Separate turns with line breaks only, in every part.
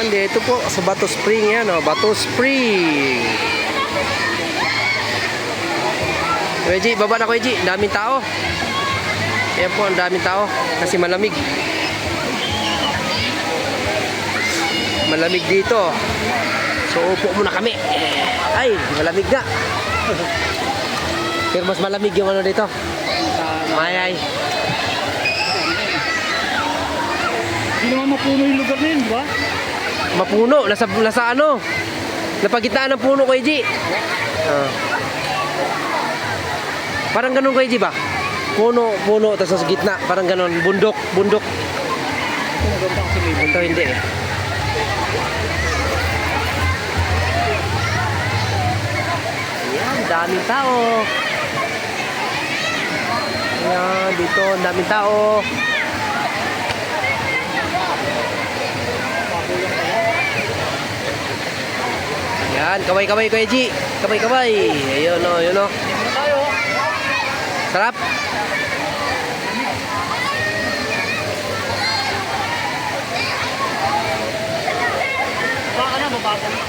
Yan, dito po sa Bato Spring yan, oh, Bato Spring. Kuya G, baba na Kuya G, daming tao. Yan po, ang daming tao kasi malamig. Malamig dito. So upo muna kami. Ay, malamig na. Pero mas malamig yung ano dito. Mayay.
Hindi naman mapuno yung lugar na yun, di ba?
Mapuno, nasa ano? Napagitnaan ng puno Kuya G. Parang ganun Kuya G ba? Puno, tapos sa gitna, parang ganun, bundok. Ito hindi eh. Ayan, daming tao. Ayan, dito, daming tao. Ayan, kaway-kaway Kuya G. Kaway-kaway. Ayun o, yun o. Sarap.
Baka na, mababa na.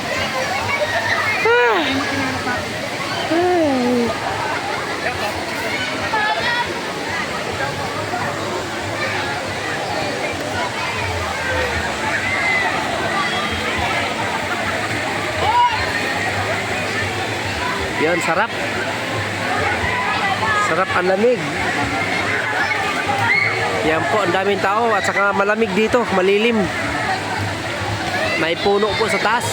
Yan, sarap. Sarap ang lamig. Yan po, ang daming tao at saka malamig dito, malilim. May puno po sa taas.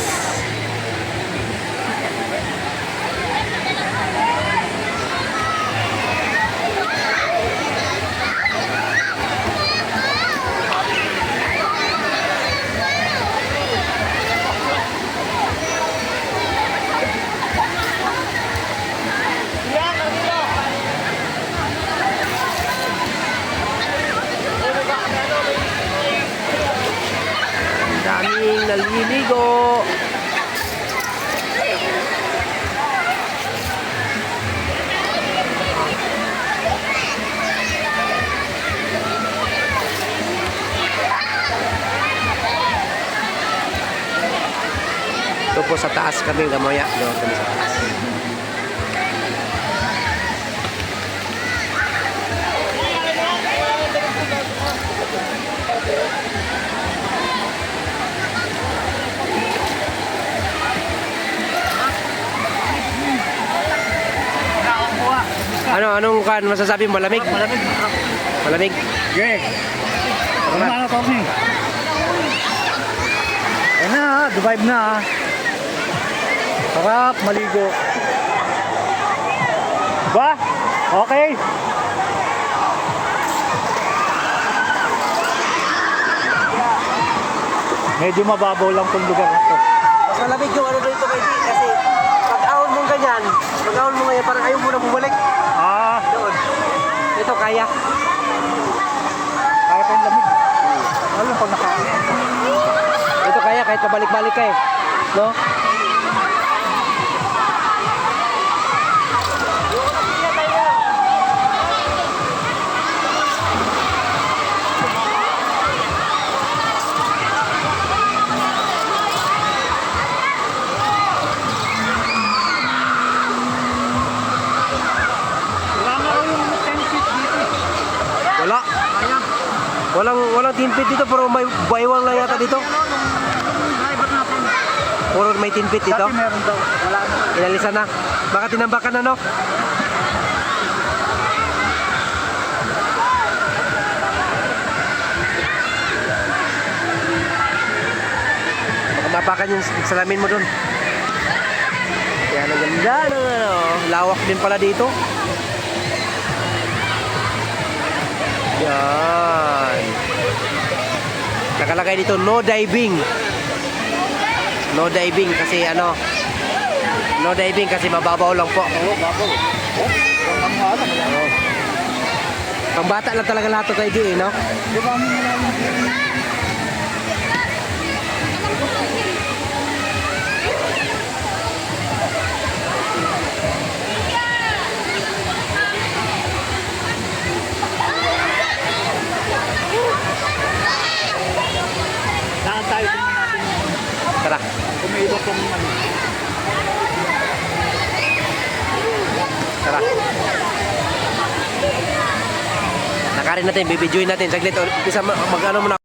Daming naliligo. Ito po sa taas kami, gamaya. Doon kami sa taas. Anong kan masasabi mo? Malamig?
Malamig.
Malamig?
Okay. Ano na, Tommy? Ayan na, Dubai na. Sarap, maligo. Ba? Okay. Medyo mababaw lang tong lugar na to.
Mas malamig yung ano dito Kuya G, kasi pag ahon mo ganyan, parang ayaw mo na bumalik. Doon. Ito kaya.
Kaya pa yung lamig. Alam pag nakain.
Ito kaya kahit pabalik-balik ka eh. No? Wala. Walang 10 feet dito, pero may baywang lang yata dito. Puro may 10 feet dito.
Dati meron daw. Wala na.
Inalisan na. Baka tinambakan na, no? Baka mapakan yung salamin mo dun. Yan, ang ganda ng ano. Lawak din pala dito. Yan. Nakalagay dito, no diving. No diving kasi ano. No diving kasi mababaw lang po.
Oo, babaw. Ang ano,
Oh. Pang bata lang talaga lahat ito kay G, no?
di ba may malalim? Saan tayo tingnan natin?
Tara.
Kung may iba pong ano.
Tara. Nakarin natin, bibidyoin natin. Saglit, mag-ano muna